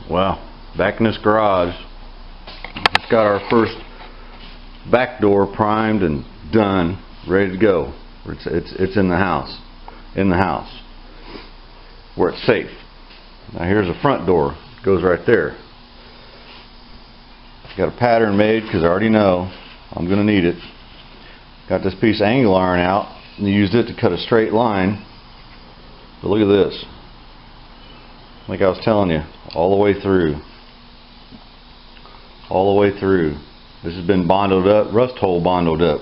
Well, back in this garage, just got our first back door primed and done, ready to go. It's in the house, where it's safe. Now here's the front door, it goes right there. Got a pattern made because I already know I'm going to need it. Got this piece of angle iron out and used it to cut a straight line. But look at this. Like I was telling you, all the way through. All the way through. This has been bonded up, rust hole bonded up.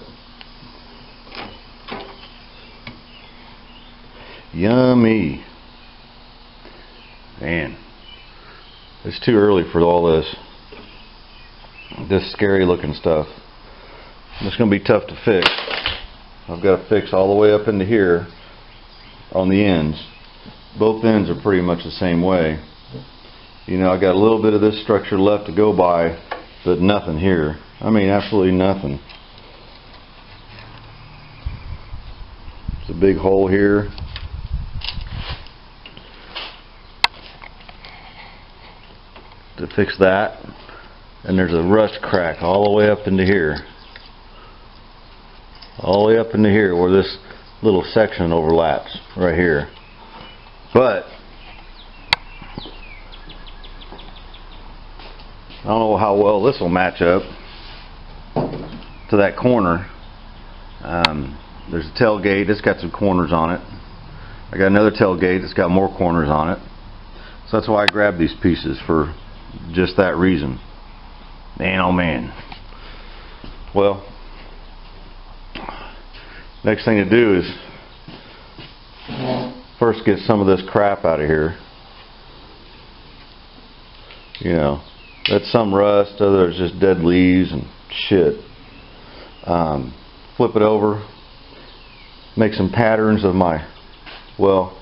Yummy. Man, it's too early for all this scary looking stuff. It's going to be tough to fix. I've got to fix all the way up into here on the ends. Both ends are pretty much the same way. You know, I got a little bit of this structure left to go by, but nothing here. I mean, absolutely nothing. It's a big hole here. To fix that. And there's a rust crack all the way up into here. All the way up into here where this little section overlaps right here. But I don't know how well this will match up to that corner. There's a tailgate that's got some corners on it. I got another tailgate that's got more corners on it. So that's why I grabbed these pieces, for just that reason. Man, oh man. Well, next thing to do is first get some of this crap out of here. You know, that's some rust, other is just dead leaves and shit. Flip it over, make some patterns of my, well,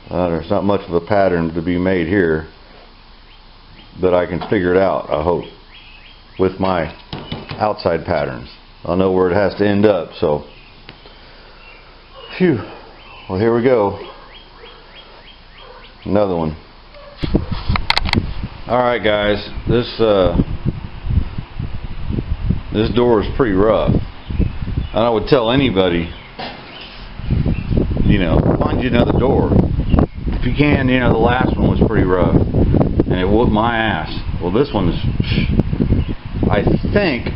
there's not much of a pattern to be made here, but I can figure it out, I hope, with my outside patterns. I'll know where it has to end up, so phew. Well, here we go. Another one. Alright guys, this door is pretty rough. And I would tell anybody, you know, find you another door. If you can, you know, the last one was pretty rough. And it whooped my ass. Well, this one is, I think,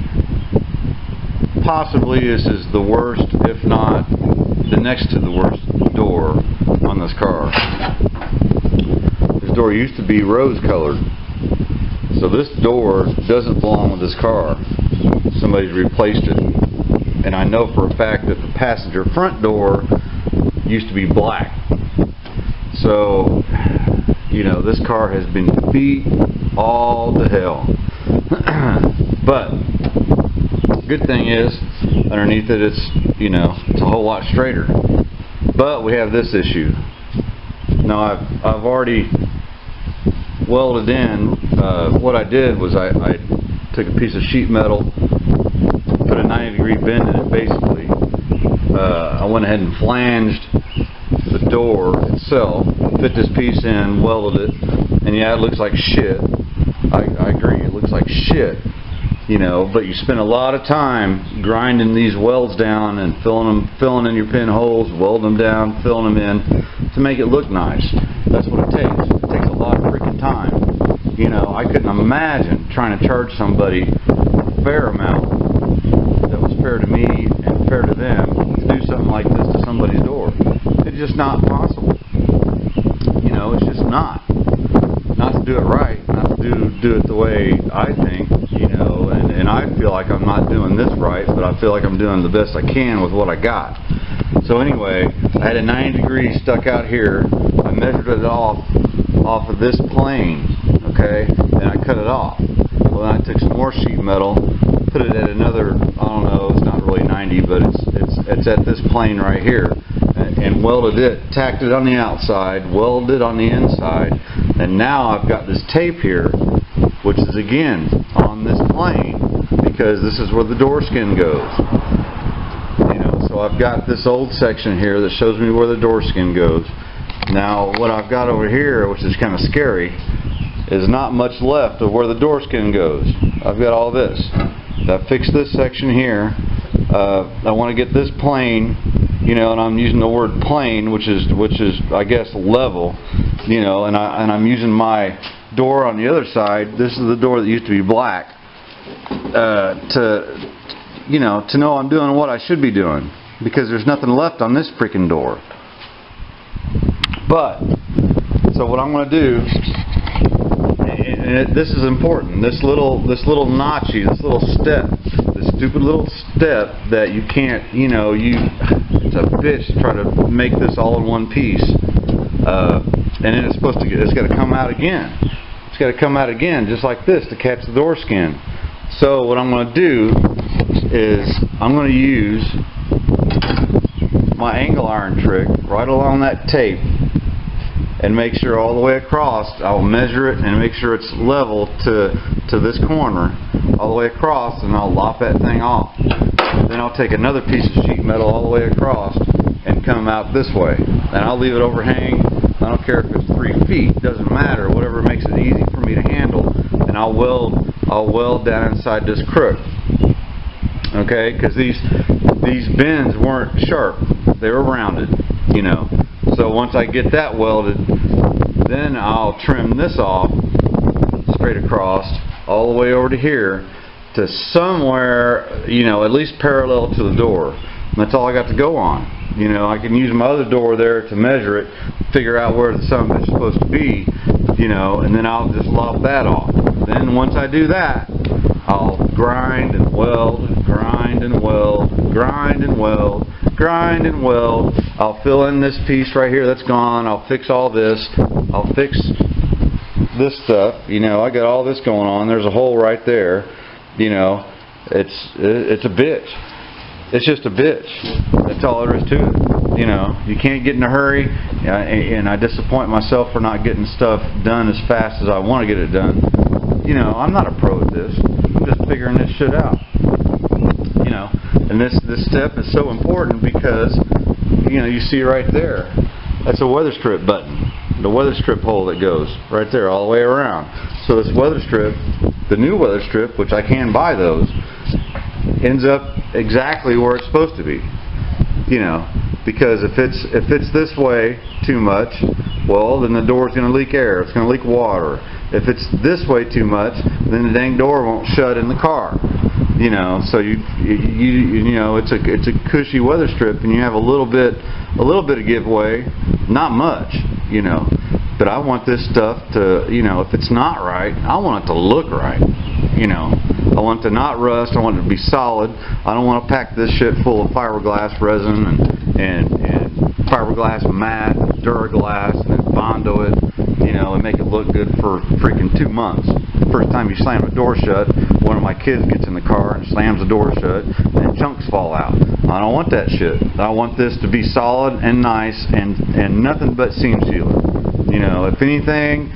possibly this is the worst, if not the next to the worst door on this car. This door used to be rose colored. So this door doesn't belong with this car. Somebody's replaced it. And I know for a fact that the passenger front door used to be black. So, you know, this car has been beat all to hell. But good thing is, underneath it, it's, you know, it's a whole lot straighter. But we have this issue. Now I've already welded in. What I did was I took a piece of sheet metal, put a 90-degree bend in it. Basically, I went ahead and flanged the door itself, fit this piece in, welded it, and yeah, it looks like shit. I agree, it looks like shit, you know, but you spend a lot of time grinding these welds down and filling in your pinholes, welding them down, filling them in to make it look nice. That's what it takes. It takes a lot of freaking time. You know, I couldn't imagine trying to charge somebody a fair amount that was fair to me and fair to them to do something like this to somebody's door. It's just not possible. You know, it's just not. Not to do it right, not to do it the way I think, you know, and I feel like I'm not doing this right, but I feel like I'm doing the best I can with what I got. So anyway, I had a 90 degrees stuck out here. I measured it off of this plane, okay, and I cut it off. Well, then I took some more sheet metal, put it at another, I don't know, it's not really 90, but it's at this plane right here, and welded it, tacked it on the outside, welded it on the inside, and now I've got this tape here, which is again on this plane, because this is where the door skin goes. You know, so I've got this old section here that shows me where the door skin goes. Now what I've got over here, which is kind of scary, is not much left of where the door skin goes. I've got all this. I fixed this section here. I want to get this plane, you know, and I'm using the word plane, which is I guess level, you know, and I'm using my door on the other side. This is the door that used to be black, to know I'm doing what I should be doing, because there's nothing left on this freaking door. But so what I'm going to do, and this is important, this little notchy, this little step, this stupid little step that you can't, you know, it's a bitch to try to make this all in one piece, and then it's got to come out again. It's got to come out again just like this to catch the door skin. So what I'm going to do is I'm going to use my angle iron trick right along that tape and make sure all the way across. I'll measure it and make sure it's level to this corner all the way across, and I'll lop that thing off. Then I'll take another piece of sheet metal all the way across and come out this way, and I'll leave it overhang. I don't care if it's 3 feet, doesn't matter, whatever makes it easy for me to handle, and I'll weld down inside this crook. Okay, because these bends weren't sharp, they were rounded, you know. So once I get that welded, then I'll trim this off straight across all the way over to here to somewhere, you know, at least parallel to the door. And that's all I got to go on. You know, I can use my other door there to measure it, figure out where the sun is supposed to be, you know, and then I'll just lop that off. Then once I do that, I'll grind and weld, grind and weld, grind and weld, grind and weld. I'll fill in this piece right here that's gone. I'll fix all this. I'll fix this stuff. You know, I got all this going on. There's a hole right there. You know, it's a bitch. It's just a bitch. That's all there is to it. You know, you can't get in a hurry, and I disappoint myself for not getting stuff done as fast as I want to get it done. You know, I'm not a pro at this. I'm just figuring this shit out. You know, and this step is so important because, you know, you see right there, that's a weather strip button. The weather strip hole that goes right there all the way around. So this weather strip, the new weather strip, which I can buy those, ends up exactly where it's supposed to be. You know, because if it's this way too much, well, then the door's going to leak air. It's going to leak water. If it's this way too much, then the dang door won't shut in the car. You know, so you know, it's a cushy weather strip, and you have a little bit of giveaway, not much, you know. But I want this stuff to, you know, if it's not right, I want it to look right. You know, I want it to not rust. I want it to be solid. I don't want to pack this shit full of fiberglass resin and fiberglass mat, Duraglass, and then Bondo it, you know, and make it look good for freaking 2 months. First time you slam a door shut, one of my kids gets in the car and slams the door shut, and chunks fall out. I don't want that shit. I want this to be solid and nice and nothing but seam sealer. You know, if anything,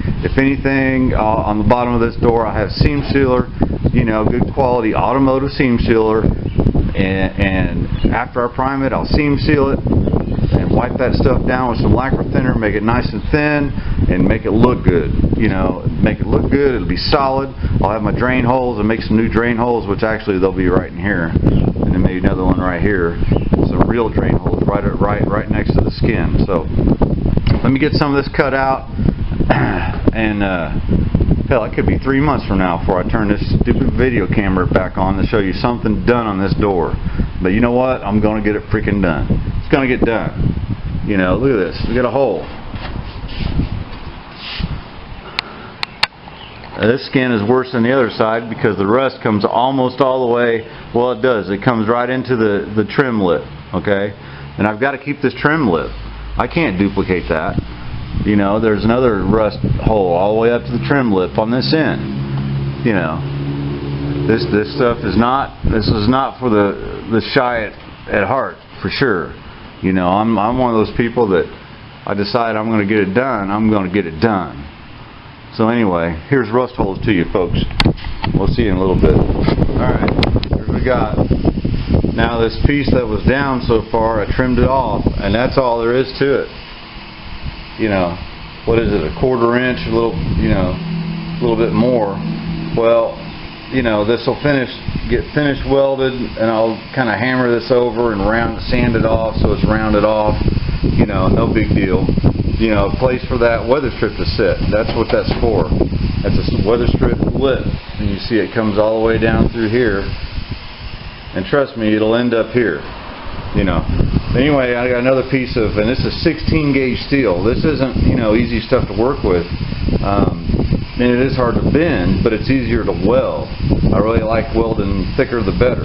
on the bottom of this door I have seam sealer, you know, good quality Automotive seam sealer, and after I prime it, I'll seam seal it and wipe that stuff down with some lacquer thinner, make it nice and thin, and make it look good. You know, make it look good. It'll be solid. I'll have my drain holes and make some new drain holes, which actually they'll be right in here, and then maybe another one right here. Some real drain holes right next to the skin. So let me get some of this cut out, and hell, it could be 3 months from now before I turn this stupid video camera back on to show you something done on this door. But you know what? I'm going to get it freaking done. It's going to get done. You know, look at this. We got a hole. This skin is worse than the other side because the rust comes almost all the way. Well, it does. It comes right into the trim lip. Okay? And I've got to keep this trim lip. I can't duplicate that. You know, there's another rust hole all the way up to the trim lip on this end. You know, this stuff is not. This is not for the shy at heart, for sure. You know, I'm one of those people that I decide I'm going to get it done. I'm going to get it done. So anyway, here's rust holes to you folks. We'll see you in a little bit. Alright, here we got. Now this piece that was down so far, I trimmed it off, and that's all there is to it. you know, what is it, a 1/4 inch, a little, you know, a little bit more. Well, you know, this will get finished welded, and I'll kind of hammer this over and sand it off so it's rounded off. You know, no big deal. You know, a place for that weather strip to sit. That's what that's for. That's a weather strip lip, and you see it comes all the way down through here. And trust me, it'll end up here. You know. Anyway, I got another piece of, and this is 16 gauge steel. This isn't, you know, easy stuff to work with. And it is hard to bend, but it's easier to weld. I really like welding thicker the better.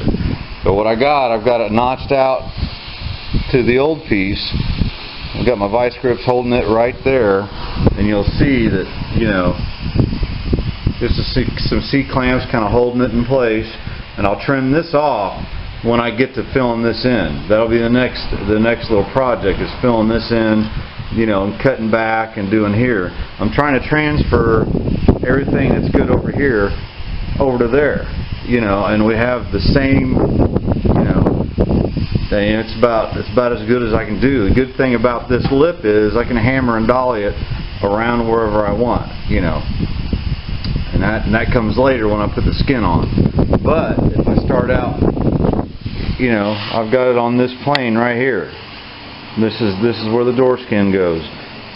So what I've got it notched out to the old piece. I've got my vice grips holding it right there, and you'll see that, you know, just some C-clamps kind of holding it in place, and I'll trim this off when I get to filling this in. That'll be the next little project, is filling this in, you know, and cutting back and doing here. I'm trying to transfer everything that's good over here over to there, you know, and we have the same, you know, and it's about as good as I can do. The good thing about this lip is I can hammer and dolly it around wherever I want, you know, and that comes later when I put the skin on. But if I start out, you know, I've got it on this plane right here. This is where the door skin goes.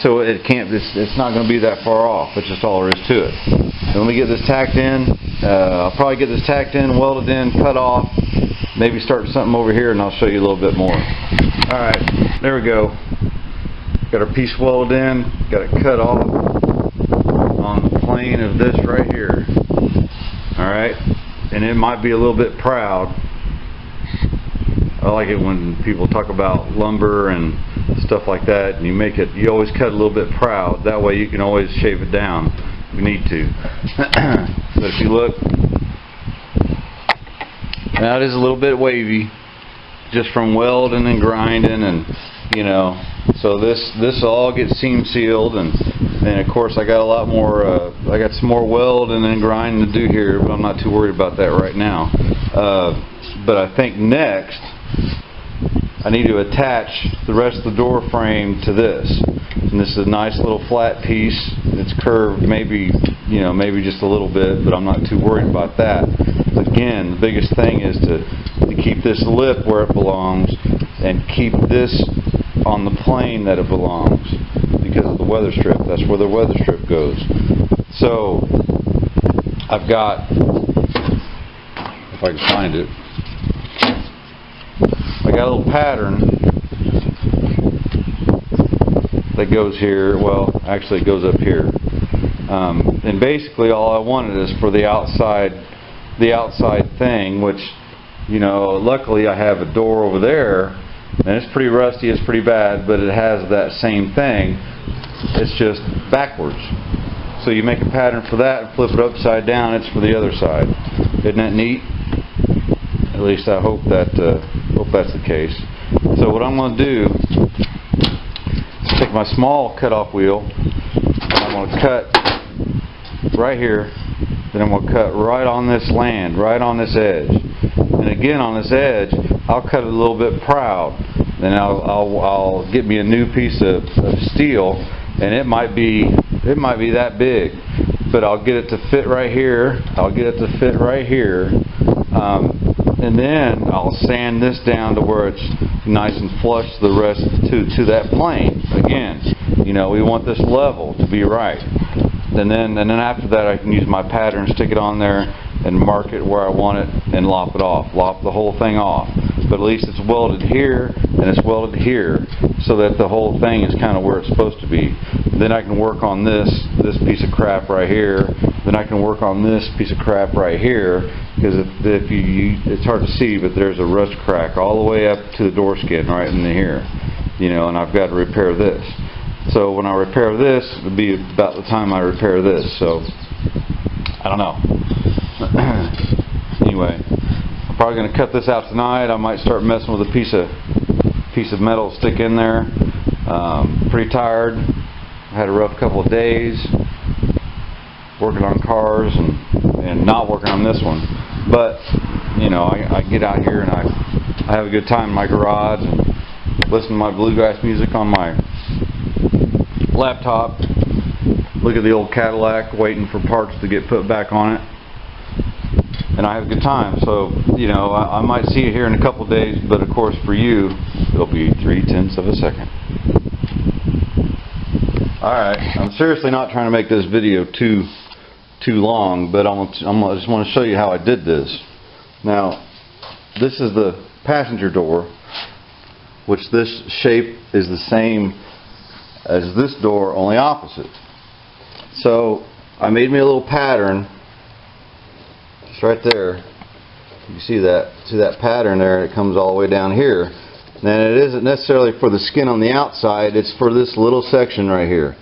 So it can't. It's not going to be that far off. That's just all there is to it. And when we get this tacked in, I'll probably get this tacked in, welded in, cut off. Maybe start something over here, and I'll show you a little bit more. All right, there we go. Got our piece welded in. Got it cut off on the plane of this right here. All right, and it might be a little bit proud. I like it when people talk about lumber and stuff like that, and you always cut a little bit proud. That way you can always shave it down if you need to. But if you look, now it is a little bit wavy, just from welding and grinding, and you know. So this all gets seam sealed, and of course I got a lot more. I got some more welding and grinding to do here, but I'm not too worried about that right now. But I think next I need to attach the rest of the door frame to this. And this is a nice little flat piece. It's curved maybe just a little bit, but I'm not too worried about that. Again, the biggest thing is to keep this lip where it belongs and keep this on the plane that it belongs, because of the weather strip. That's where the weather strip goes. So I've got, if I can find it, I got a little pattern that goes here. Well, actually it goes up here. And basically all I wanted is for the outside thing, which, you know, luckily I have a door over there, and it's pretty rusty, it's pretty bad, but it has that same thing. It's just backwards. So you make a pattern for that and flip it upside down, it's for the other side. Isn't that neat? At least I hope that's the case. So what I'm going to do is take my small cutoff wheel, and I'm going to cut right here, then I'm going to cut right on this land, right on this edge. And again, on this edge, I'll cut it a little bit proud. Then I'll get me a new piece of steel, and it might be that big, but I'll get it to fit right here. I'll get it to fit right here. And then I'll sand this down to where it's nice and flush to the rest to that plane. Again, you know, we want this level to be right. And then after that, I can use my pattern, stick it on there, and mark it where I want it, and lop it off, lop the whole thing off. But at least it's welded here and it's welded here, so that the whole thing is kind of where it's supposed to be. Then I can work on this piece of crap right here. Then I can work on this piece of crap right here, because it's hard to see, but there's a rust crack all the way up to the door skin right in here, you know, and I've got to repair this. So when I repair this, it'll be about the time I repair this. So I don't know. Anyway, I'm probably going to cut this out tonight. I might start messing with a piece of metal, stick in there. Pretty tired. I had a rough couple of days working on cars and not working on this one. But you know, I get out here and I have a good time in my garage and listen to my bluegrass music on my laptop, look at the old Cadillac, waiting for parts to get put back on it. And I have a good time. So, you know, I might see it here in a couple days, but of course for you, it'll be 0.3 of a second. Alright, I'm seriously not trying to make this video too long, but I just want to show you how I did this. Now, this is the passenger door, which this shape is the same as this door, only opposite. So I made me a little pattern just right there. You see that pattern there, and it comes all the way down here. And it isn't necessarily for the skin on the outside, it's for this little section right here.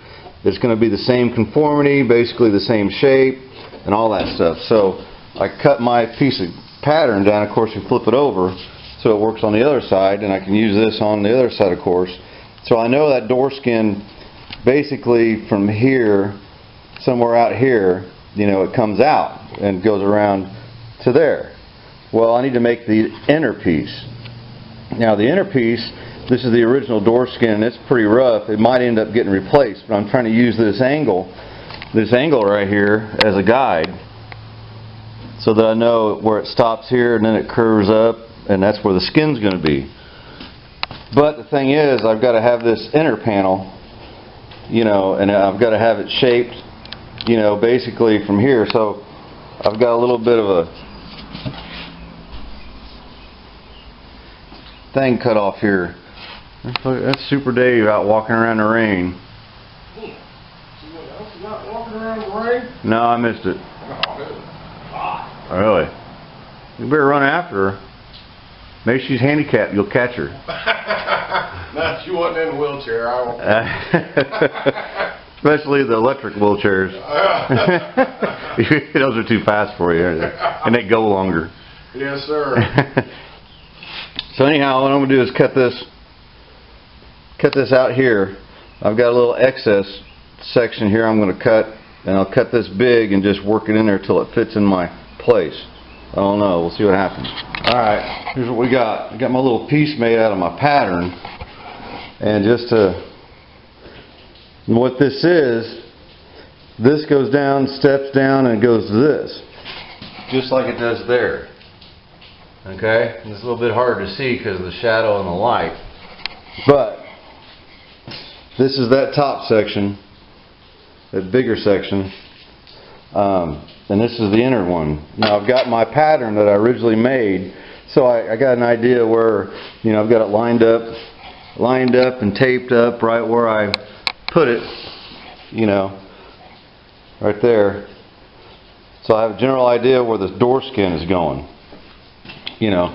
It's going to be the same conformity, basically the same shape, and all that stuff. So I cut my piece of pattern down. Of course, you flip it over so it works on the other side, and I can use this on the other side, of course. So I know that door skin, basically from here, somewhere out here, you know, it comes out and goes around to there. Well, I need to make the inner piece. Now the inner piece, this is the original door skin. It's pretty rough. It might end up getting replaced, but I'm trying to use this angle right here as a guide, so that I know where it stops here and then it curves up, and that's where the skin's going to be. But the thing is, I've got to have this inner panel, you know, and I've got to have it shaped, you know, basically from here. So I've got a little bit of a thing cut off here. That's Super Dave out walking around the rain. Someone else is not walking around in the rain? No, I missed it. Oh, really? You better run after her. Maybe she's handicapped. You'll catch her. No, she wasn't in a wheelchair. I won't. Especially the electric wheelchairs. Those are too fast for you, and they go longer. Yes, sir. So anyhow, what I'm going to do is cut this out here. I've got a little excess section here I'm going to cut, and I'll cut this big and just work it in there till it fits in my place. I don't know. We'll see what happens. Alright, here's what we got. I got my little piece made out of my pattern, and what this is, this goes down, steps down, and goes to this, just like it does there. Okay, it's a little bit hard to see because of the shadow and the light, but this is that top section, that bigger section, and this is the inner one. Now I've got my pattern that I originally made, so I got an idea where, you know, I've got it lined up and taped up right where I put it, you know, right there. So I have a general idea where this door skin is going, you know.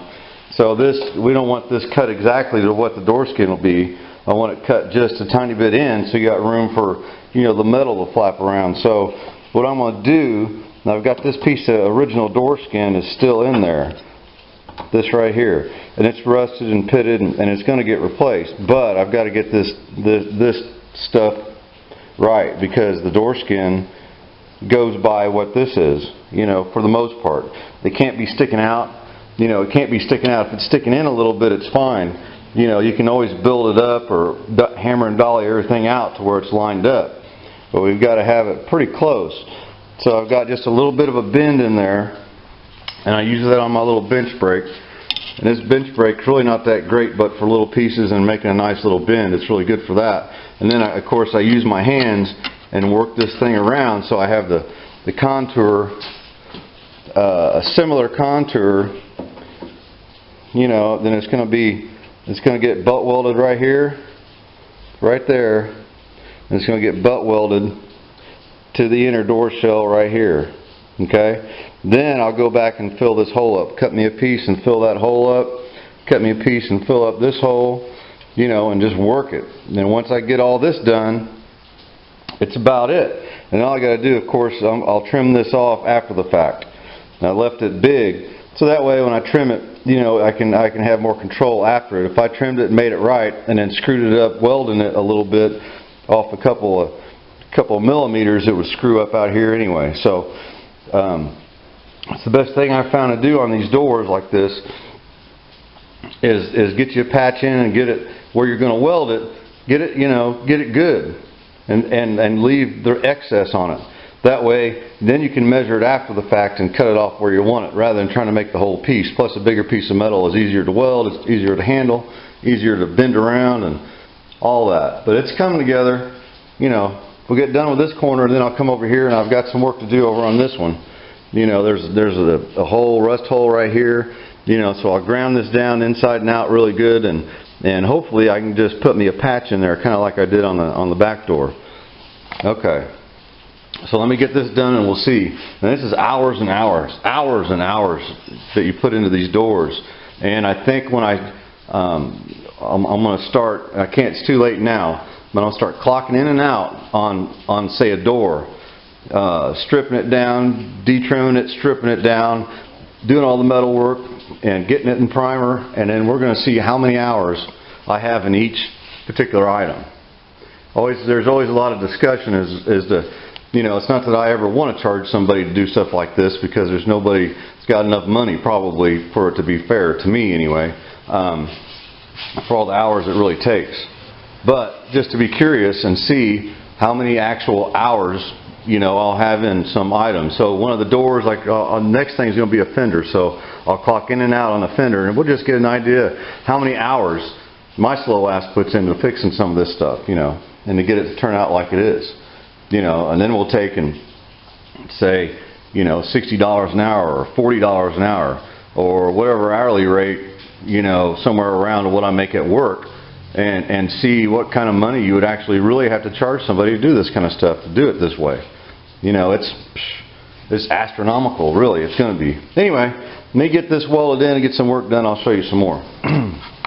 So this, we don't want this cut exactly to what the door skin will be. I want it cut just a tiny bit in, so you got room for, you know, the metal to flap around. So what I'm going to do, now I've got this piece of original door skin is still in there, this right here, and it's rusted and pitted, and it's going to get replaced. But I've got to get this stuff right, because the door skin goes by what this is, you know, for the most part. It can't be sticking out, you know, it can't be sticking out. If it's sticking in a little bit, it's fine. You know, you can always build it up or hammer and dolly everything out to where it's lined up. But we've got to have it pretty close. So I've got just a little bit of a bend in there, and I use that on my little bench brake. And this bench brake's really not that great, but for little pieces and making a nice little bend, it's really good for that. And then, of course, I use my hands and work this thing around, so I have the contour, a similar contour, you know. Then it's going to get butt welded right here, right there, and it's going to get butt welded to the inner door shell right here. Okay, then I'll go back and fill this hole up. Cut me a piece and fill that hole up. Cut me a piece and fill up this hole, you know, and just work it. And then once I get all this done, it's about it. And all I got to do, of course, I'll trim this off after the fact. And I left it big, so that way when I trim it, you know, I can have more control after it. If I trimmed it and made it right, and then screwed it up, welding it a little bit off a couple of millimeters, it would screw up out here anyway. So it's the best thing I've found to do on these doors like this is get you a patch in and get it where you're going to weld it. Get it, you know, get it good. and leave the excess on it. That way, then you can measure it after the fact and cut it off where you want it, rather than trying to make the whole piece. Plus, a bigger piece of metal is easier to weld, it's easier to handle, easier to bend around, and all that. But it's coming together. You know, we'll get done with this corner, then I'll come over here, and I've got some work to do over on this one. You know, there's a hole, rust hole right here. You know, so I'll ground this down inside and out really good, and hopefully I can just put me a patch in there, kind of like I did on the back door. Okay. So let me get this done and we'll see. And this is hours and hours that you put into these doors. And I think when I'm going to start, it's too late now, but I'll start clocking in and out on say a door, stripping it down, detrimming it, stripping it down, doing all the metal work and getting it in primer, and then we're going to see how many hours I have in each particular item. There's always a lot of discussion as to, you know, it's not that I ever want to charge somebody to do stuff like this, because there's nobody that's got enough money probably for it to be fair, to me anyway, for all the hours it really takes. But just to be curious and see how many actual hours, you know, I'll have in some items. So one of the doors, like the next thing is going to be a fender, so I'll clock in and out on a fender, and we'll just get an idea how many hours my slow ass puts into fixing some of this stuff, you know, and to get it to turn out like it is. You know, and then we'll take and say, you know, $60 an hour or $40 an hour or whatever hourly rate, you know, somewhere around what I make at work, and see what kind of money you would actually really have to charge somebody to do this kind of stuff, to do it this way. You know, it's astronomical, really. It's going to be. Anyway, let me get this welded in and get some work done. I'll show you some more.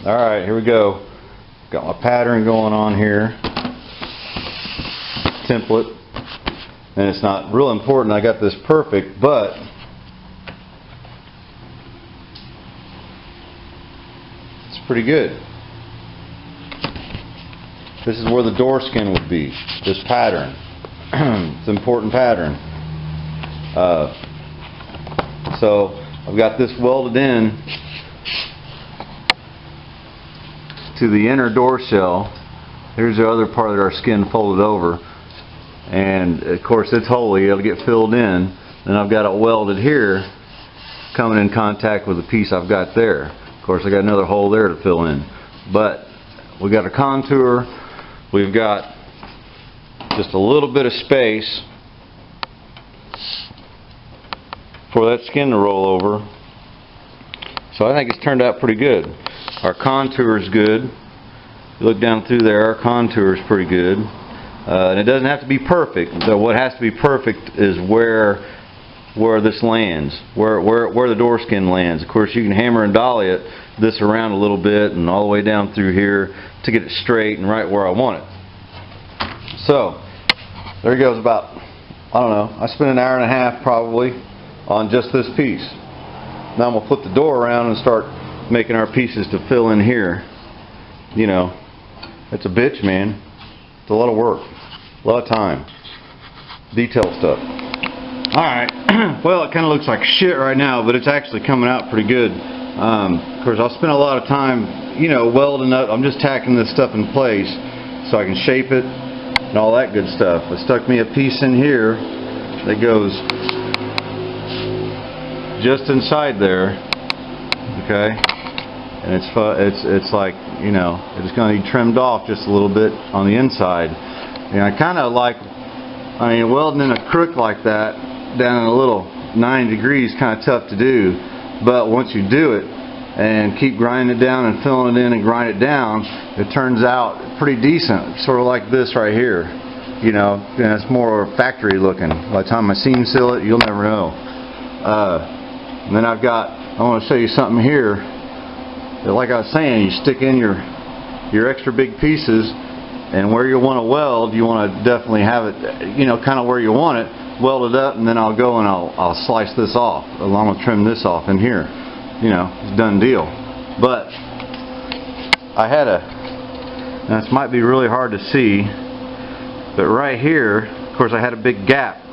All right, here we go. Got my pattern going on here. Template, and it's not real important I got this perfect, but it's pretty good. This is where the door skin would be, this pattern. It's an important pattern. So I've got this welded in to the inner door shell. Here's the other part of our skin folded over. And of course it's holy, it'll get filled in. And I've got it welded here, coming in contact with the piece I've got there. Of course I got another hole there to fill in. But we've got a contour, we've got just a little bit of space for that skin to roll over. So I think it's turned out pretty good. Our contour is good. You look down through there, our contour is pretty good. And it doesn't have to be perfect. So what has to be perfect is where this lands, where the door skin lands. Of course, you can hammer and dolly this around a little bit and all the way down through here to get it straight and right where I want it. So there goes about, I don't know, I spent an hour and a half probably on just this piece. Now I'm going to flip the door around and start making our pieces to fill in here. You know, it's a bitch, man. It's a lot of work, a lot of time, detail stuff. Alright, well, it kind of looks like shit right now, but it's actually coming out pretty good. Of course, I'll spend a lot of time, you know, welding up. I'm just tacking this stuff in place so I can shape it and all that good stuff. I stuck me a piece in here that goes just inside there, okay? And it's like, you know, it's going to be trimmed off just a little bit on the inside. And I kind of like, I mean, welding in a crook like that down in a little 90 degrees kind of tough to do. But once you do it and keep grinding it down and filling it in and grind it down, it turns out pretty decent. Sort of like this right here. You know, and it's more factory looking. By the time I seam seal it, you'll never know. And then I want to show you something here. Like I was saying, you stick in your extra big pieces, and where you want to weld, you want to definitely have it, you know, kind of where you want it, weld it up, and then I'll go and I'll slice this off, along with trim this off in here. You know, it's a done deal. But I had now this might be really hard to see, but right here, of course, I had a big gap.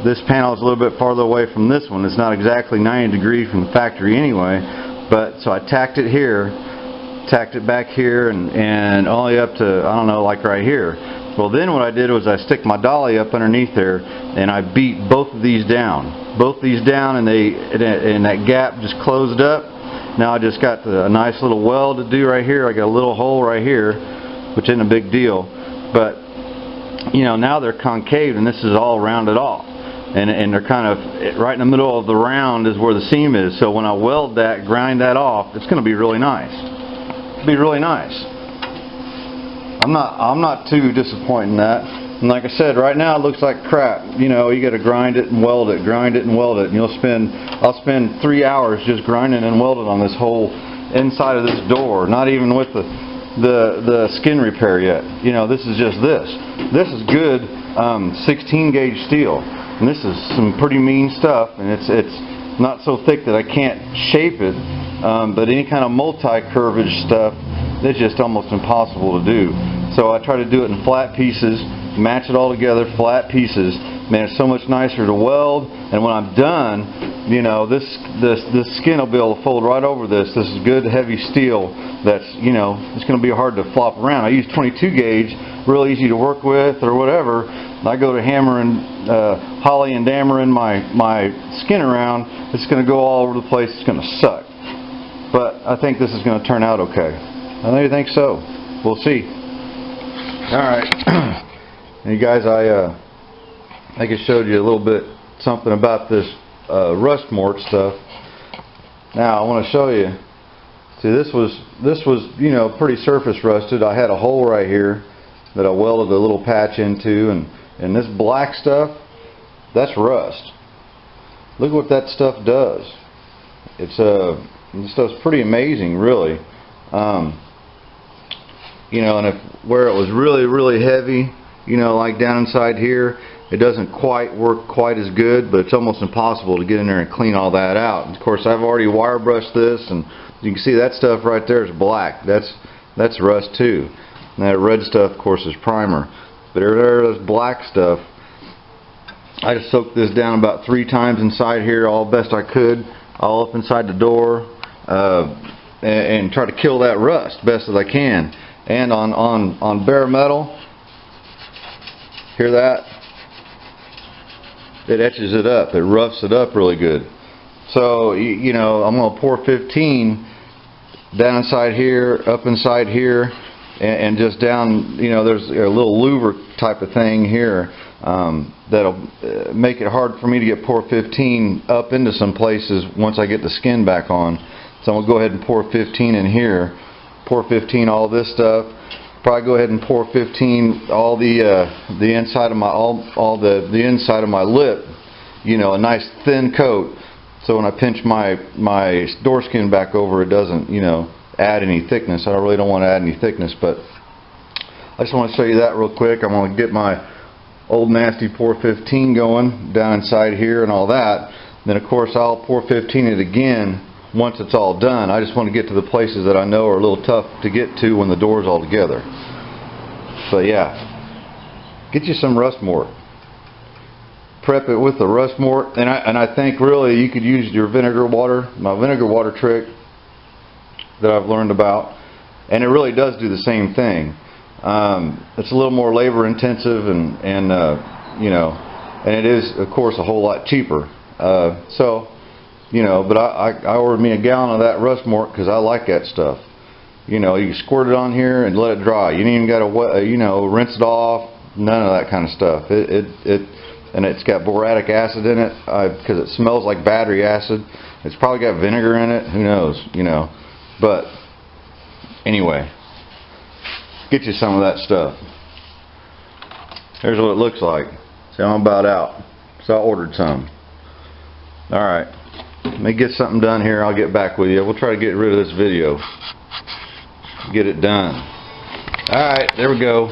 This panel is a little bit farther away from this one. It's not exactly 90 degrees from the factory anyway. But so I tacked it here, tacked it back here and only up to, I don't know, like right here. Well, then what I did was I stick my dolly up underneath there and I beat both of these down. Both these down, and that gap just closed up. Now I just got a nice little weld to do right here. I got a little hole right here, which isn't a big deal. But, you know, now they're concave and this is all rounded off. And they're kind of right in the middle of the round is where the seam is. So when I weld that, grind that off, it's going to be really nice. It'll be really nice. I'm not too disappointed in that. And like I said, right now it looks like crap. You know, you got to grind it and weld it, grind it and weld it. And I'll spend 3 hours just grinding and welding on this whole inside of this door. Not even with the skin repair yet. You know, this is just this. This is good 16 gauge steel. And this is some pretty mean stuff, and it's not so thick that I can't shape it, but any kind of multi-curvage stuff, it's just almost impossible to do. So I try to do it in flat pieces, match it all together, flat pieces. Man, it's so much nicer to weld, and when I'm done, you know, this skin will be able to fold right over this. This is good heavy steel that's, you know, it's going to be hard to flop around. I use 22 gauge, real easy to work with or whatever. I go to hammer and holly and dammering my skin around, it's going to go all over the place. It's going to suck. But I think this is going to turn out okay. I don't think so. We'll see. Alright. You guys, I think I showed you a little bit something about this rust mort stuff. Now I want to show you. See, this was you know, pretty surface rusted. I had a hole right here that I welded a little patch into, and this black stuff, that's rust. Look what that stuff does. This stuff's pretty amazing, really. You know, and where it was really heavy, you know, like down inside here, it doesn't quite work quite as good, but it's almost impossible to get in there and clean all that out. And of course, I've already wire brushed this, and you can see that stuff right there is black. That's rust too. And that red stuff, of course, is primer. But there's black stuff. I just soaked this down about 3 times inside here, all best I could, all up inside the door, and try to kill that rust best as I can. And on bare metal, hear that? It etches it up. It roughs it up really good. So you know, I'm going to pour 15 down inside here, up inside here, and just down, you know, there's a little louver type of thing here that'll make it hard for me to get pour 15 up into some places once I get the skin back on. So I'm going to go ahead and pour 15 in here, pour 15 all this stuff, probably go ahead and pour 15 all the inside of my the inside of my lip, you know, a nice thin coat, so when I pinch my door skin back over, it doesn't, you know, add any thickness. I really don't want to add any thickness, but I just want to show you that real quick. I'm going to get my old nasty pour 15 going down inside here and all that. Then of course I'll pour 15 it again once it's all done. I just want to get to the places that I know are a little tough to get to when the door's all together. So yeah, get you some rust mort. Prep it with the rust mort, and I think really you could use your vinegar water, my vinegar water trick that I've learned about, and it really does do the same thing. It's a little more labor intensive, and you know, and it is of course a whole lot cheaper. So you know, but I ordered me a gallon of that rust mort because I like that stuff. You know, you squirt it on here and let it dry. You ain't even got to, you know, rinse it off. None of that kind of stuff. And it's got boracic acid in it because it smells like battery acid. It's probably got vinegar in it. Who knows? You know. But anyway, get you some of that stuff. Here's what it looks like. See, I'm about out. So I ordered some. Alright. Let me get something done here. I'll get back with you. We'll try to get rid of this video. Get it done. Alright, there we go.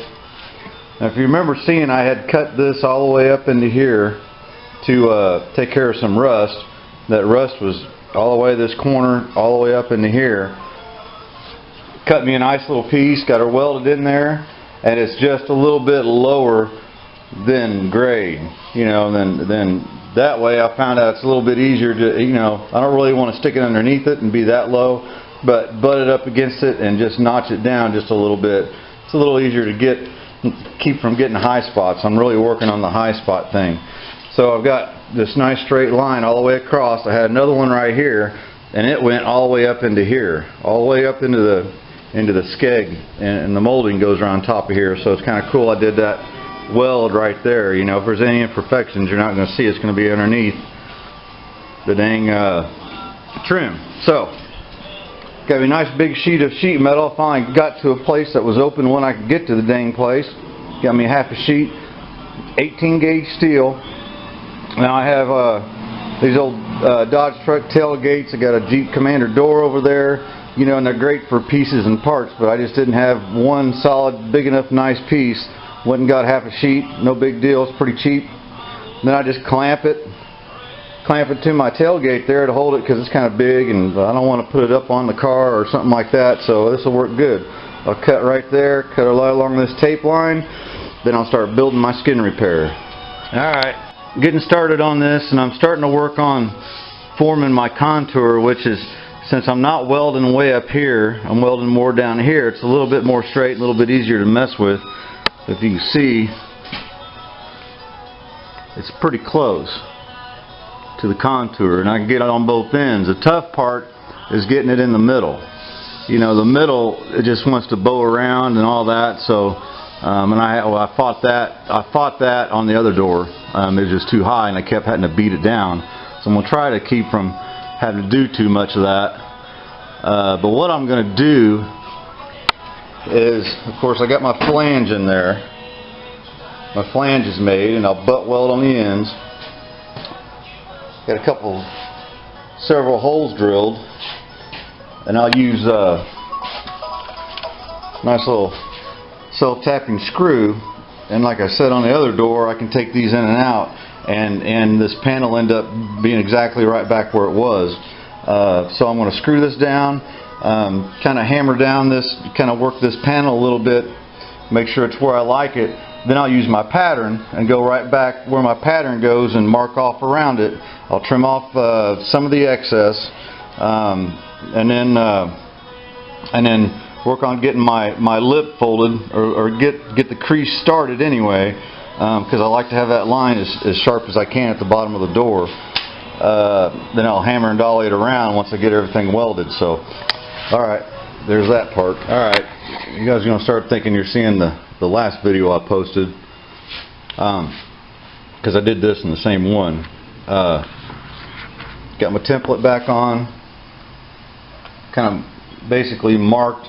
Now if you remember seeing, I had cut this all the way up into here to take care of some rust. That rust was all the way this corner, all the way up into here. Cut me a nice little piece, got her welded in there, and it's just a little bit lower than grade. You know, then that way I found out it's a little bit easier to, you know, I don't really want to stick it underneath it and be that low. but butt it up against it and just notch it down just a little bit. It's a little easier to keep from getting high spots. I'm really working on the high spot thing. So I've got this nice straight line all the way across. I had another one right here, and it went all the way up into here, all the way up into the skeg, and the molding goes around top of here. So it's kind of cool. I did that weld right there. You know, if there's any imperfections, you're not going to see. It's going to be underneath the dang trim. So got me a nice big sheet of sheet metal. Finally got to a place that was open when I could get to the dang place. Got me half a sheet, 18 gauge steel. Now I have these old Dodge truck tailgates. I got a Jeep Commander door over there, you know, and they're great for pieces and parts, but I just didn't have one solid, big enough, nice piece. Went and got half a sheet, no big deal, it's pretty cheap. Then I just clamp it to my tailgate there to hold it, because it's kind of big and I don't want to put it up on the car or something like that, so this will work good. I'll cut right there, cut it right along this tape line, then I'll start building my skin repair. Alright, getting started on this, and I'm starting to work on forming my contour, which is, since I'm not welding way up here, I'm welding more down here. It's a little bit more straight, a little bit easier to mess with. If you can see, it's pretty close to the contour, and I can get it on both ends. The tough part is getting it in the middle. You know, the middle, it just wants to bow around and all that. So, I fought that on the other door. It was just too high, and I kept having to beat it down. So I'm gonna try to keep from having to do too much of that. But what I'm gonna do is, of course, I got my flange in there. My flange is made, and I'll butt weld on the ends. Got several holes drilled, and I'll use a nice little self-tapping screw. And like I said on the other door, I can take these in and out, and this panel end up being exactly right back where it was. So I'm going to screw this down, kind of hammer down this, kind of work this panel a little bit, make sure it's where I like it. Then I'll use my pattern and go right back where my pattern goes and mark off around it. I'll trim off some of the excess, and then work on getting my lip folded, or get the crease started anyway, because I like to have that line as sharp as I can at the bottom of the door. Then I'll hammer and dolly it around once I get everything welded. So, alright, there's that part. Alright, you guys are going to start thinking you're seeing the last video I posted, because I did this in the same one. Got my template back on, kind of basically marked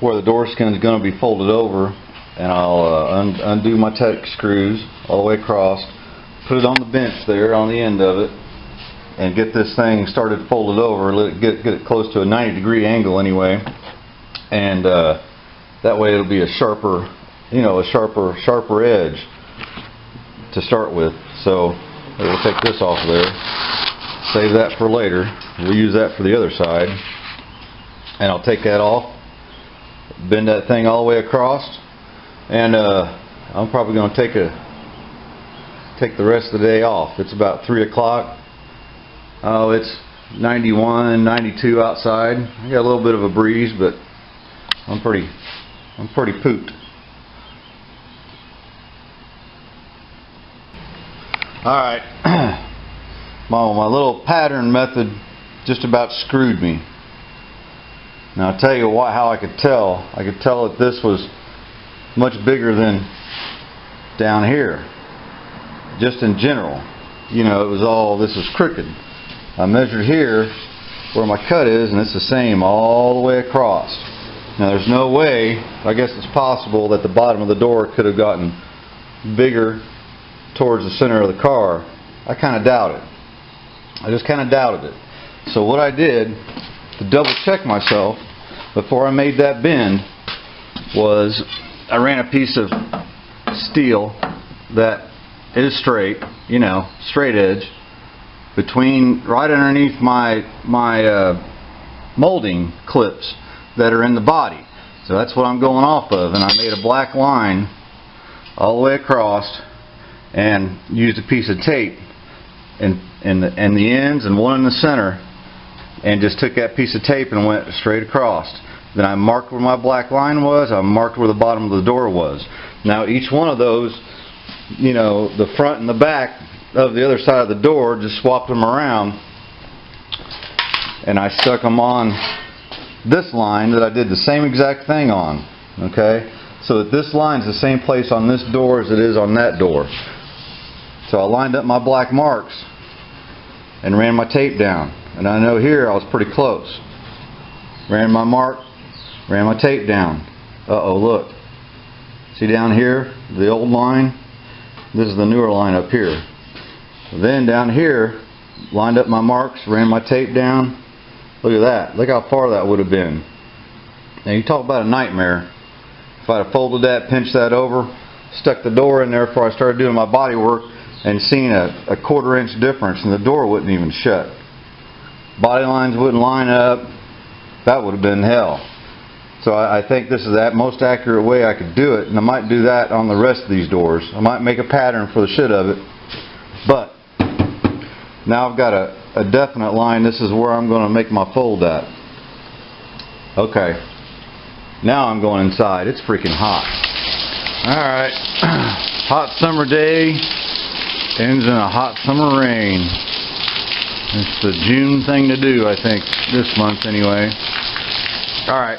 where the door skin is going to be folded over, and I'll undo my Tech screws all the way across, put it on the bench there on the end of it, and get this thing started folded over. Let it get it close to a 90-degree angle anyway, and that way it'll be a sharper, you know, a sharper edge to start with. So we'll take this off there, save that for later. We'll use that for the other side, and I'll take that off, bend that thing all the way across, and I'm probably going to take the rest of the day off. It's about 3 o'clock. Oh, it's 91, 92 outside. I got a little bit of a breeze, but I'm pretty pooped. Alright, my little pattern method just about screwed me. Now I'll tell you how I could tell. I could tell that this was much bigger than down here. Just in general. You know, it was all, this was crooked. I measured here where my cut is, and it's the same all the way across. Now there's no way, I guess it's possible, that the bottom of the door could have gotten bigger towards the center of the car. I kind of doubt it. I just kind of doubted it. So what I did to double check myself before I made that bend was I ran a piece of steel that is straight, you know, straight edge, between, right underneath my molding clips that are in the body. So that's what I'm going off of, and I made a black line all the way across and used a piece of tape in the ends and one in the center and just took that piece of tape and went straight across. Then I marked where my black line was, I marked where the bottom of the door was. Now each one of those, you know, the front and the back of the other side of the door, just swapped them around, and I stuck them on this line that I did the same exact thing on. Okay, so that this line's the same place on this door as it is on that door. So I lined up my black marks and ran my tape down, and I know here I was pretty close. Ran my mark, ran my tape down. Uh-oh, look. See down here, the old line? This is the newer line up here. Then down here, lined up my marks, ran my tape down. Look at that. Look how far that would have been. Now you talk about a nightmare. If I'd have folded that, pinched that over, stuck the door in there before I started doing my body work, and seen a quarter-inch difference, and the door wouldn't even shut. Body lines wouldn't line up. That would have been hell. So I think this is the most accurate way I could do it, and I might do that on the rest of these doors. I might make a pattern for the shit of it. But now I've got a definite line. This is where I'm going to make my fold at. Okay. Now I'm going inside. It's freaking hot. Alright. Hot summer day ends in a hot summer rain. It's the June thing to do, I think, this month anyway. Alright.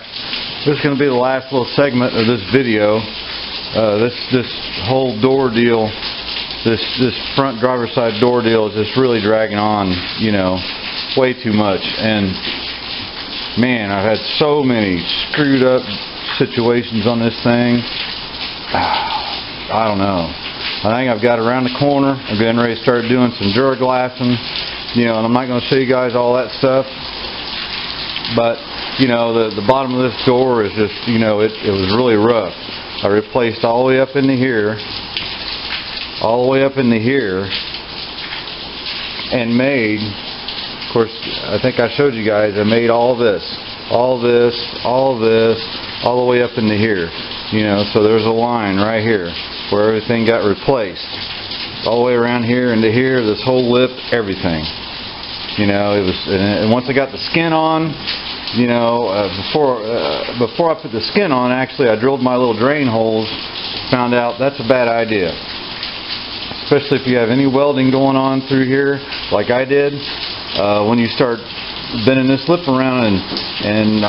This is going to be the last little segment of this video. This whole door deal, this front driver's side door deal is just really dragging on, you know, way too much. And man, I've had so many screwed up situations on this thing. I don't know. I think I've got around the corner. I'm getting ready to start doing some Duraglassing, you know, and I'm not going to show you guys all that stuff. But you know, the bottom of this door is just, you know, it was really rough. I replaced all the way up into here, all the way up into here, and made, of course, I think I showed you guys, I made all this, all this, all this, all the way up into here. You know, so there's a line right here where everything got replaced. All the way around here into here, this whole lip, everything. You know, it was, and once I got the skin on, you know, before I put the skin on, actually I drilled my little drain holes, found out that's a bad idea. Especially if you have any welding going on through here, like I did. When you start bending this lip around and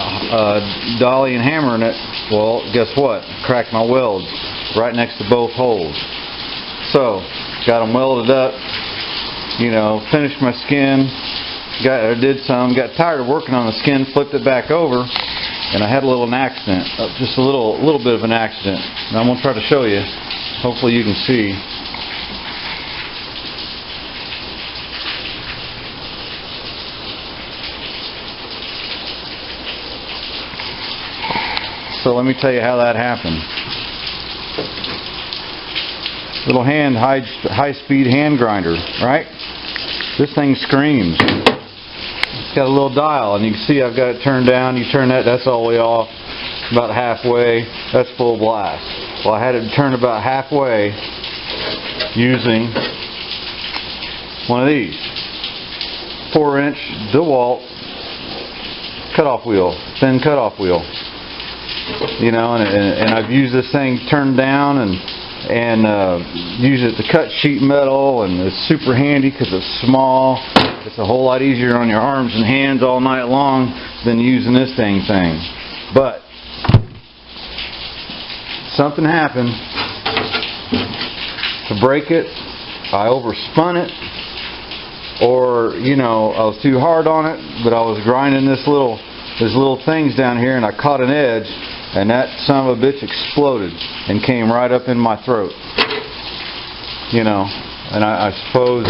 dolly and hammering it, well, guess what? Cracked my welds right next to both holes. So, got them welded up, you know, finished my skin. Got tired of working on the skin, flipped it back over, and I had a little accident, just a little bit of an accident. And I'm gonna try to show you. Hopefully you can see. So let me tell you how that happened. Little high-speed hand grinder, right? This thing screams. It's got a little dial, and you can see I've got it turned down. You turn that, that's all the way off, about halfway. That's full blast. Well, I had it turned about halfway using one of these 4-inch DeWalt cutoff wheel, thin cutoff wheel. You know, and I've used this thing turned down and use it to cut sheet metal, and it's super handy because it's small. It's a whole lot easier on your arms and hands all night long than using this thing. But something happened to break it. I overspun it, or you know, I was too hard on it. But I was grinding these little things down here, and I caught an edge, and that son of a bitch exploded and came right up in my throat. You know, and I suppose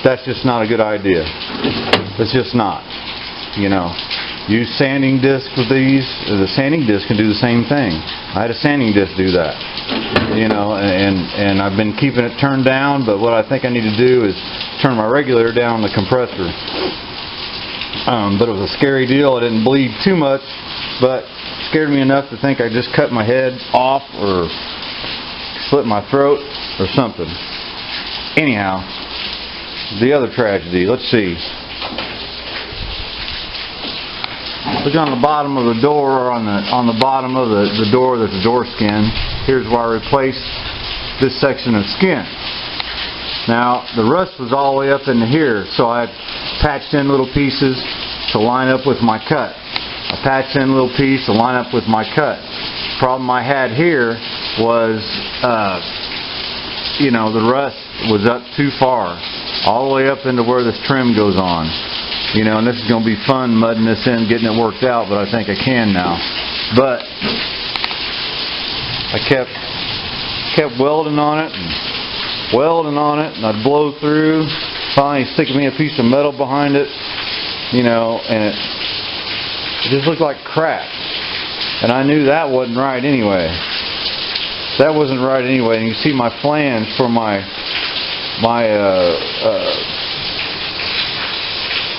that's just not a good idea. It's just not. You know, use sanding disc with these. The sanding disc can do the same thing. I had a sanding disc do that. You know, and I've been keeping it turned down, but what I think I need to do is turn my regulator down the compressor. But it was a scary deal. I didn't bleed too much, but it scared me enough to think I just cut my head off or slit my throat or something. Anyhow, the other tragedy. Let's see. Look on the bottom of the door, on the bottom of the door, there's a door skin. Here's where I replaced this section of skin. Now, the rust was all the way up into here, so I patched in little pieces to line up with my cut. I patched in a little piece to line up with my cut. The problem I had here was, you know, the rust was up too far, all the way up into where this trim goes on. You know, and this is going to be fun mudding this in, getting it worked out, but I think I can now. But I kept welding on it, and I'd blow through, finally sticking me a piece of metal behind it, you know, and it just looked like crap. And I knew that wasn't right anyway. That wasn't right anyway. And you see my flange for my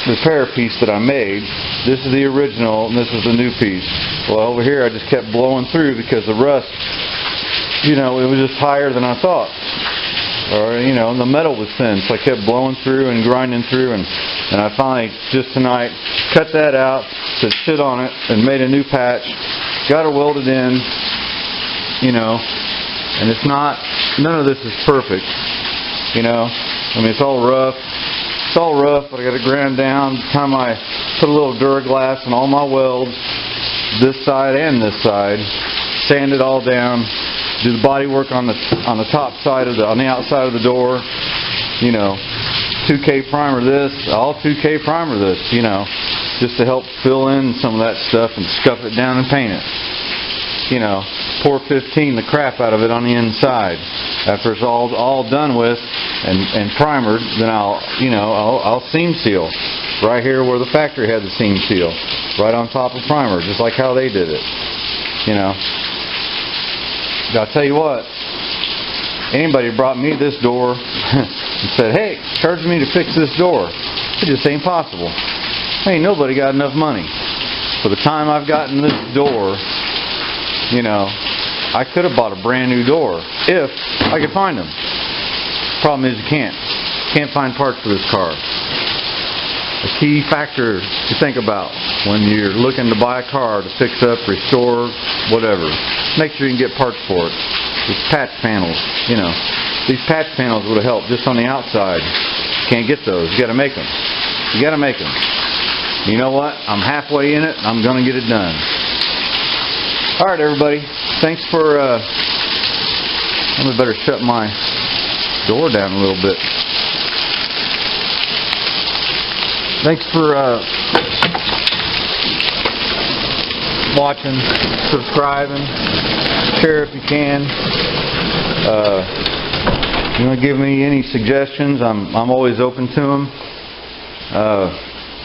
repair piece that I made. This is the original and this is the new piece. Well, over here I just kept blowing through because the rust, you know, it was just higher than I thought. Or, you know, the metal was thin, so I kept blowing through and grinding through, and I finally, just tonight, cut that out, said shit on it, and made a new patch, got her welded in, you know, and it's not, none of this is perfect, you know. I mean, it's all rough, but I got it ground down. By the time I put a little Duraglass on all my welds, this side and this side, sand it all down, do the body work on the top side of on the outside of the door, you know, 2K primer this, all 2K primer this, you know, just to help fill in some of that stuff and scuff it down and paint it. You know, pour 15 the crap out of it on the inside. After it's all done with and primered, then I'll seam seal right here where the factory had the seam seal, right on top of primer, just like how they did it. You know, I'll tell you what, anybody brought me this door and said, hey, charge me to fix this door, it just ain't possible. Ain't nobody got enough money. For the time I've gotten this door, you know, I could have bought a brand new door if I could find them. Problem is you can't. Can't find parts for this car. A key factor to think about when you're looking to buy a car to fix up, restore, whatever. Make sure you can get parts for it. These patch panels, you know, these patch panels would have helped just on the outside. Can't get those. You got to make them. You got to make them. You know what? I'm halfway in it. I'm going to get it done. All right, everybody. Thanks for. I better shut my door down a little bit. Thanks for watching, subscribing, share if you can. You want to give me any suggestions? I'm always open to them.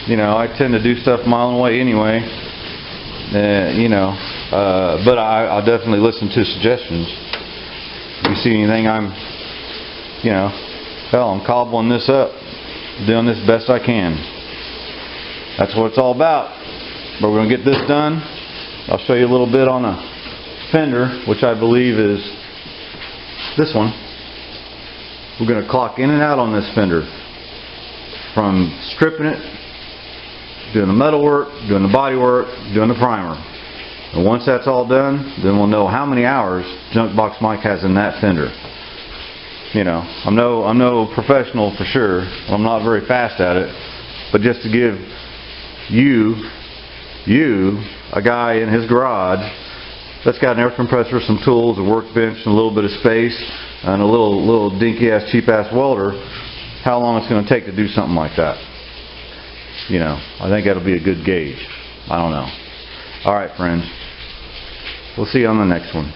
You know, I tend to do stuff my own way anyway. You know, but I'll definitely listen to suggestions. If you see anything you know, hell, I'm cobbling this up, doing this best I can. That's what it's all about. But we're going to get this done. I'll show you a little bit on a fender, which I believe is this one. We're going to clock in and out on this fender, from stripping it, doing the metal work, doing the body work, doing the primer. And once that's all done, then we'll know how many hours Junk Box Mike has in that fender. You know, I'm no professional for sure. I'm not very fast at it, but just to give you, a guy in his garage that's got an air compressor, some tools, a workbench, and a little bit of space, and a little dinky ass, cheap ass welder, how long it's going to take to do something like that. You know, I think that'll be a good gauge. I don't know. All right, friends. We'll see you on the next one.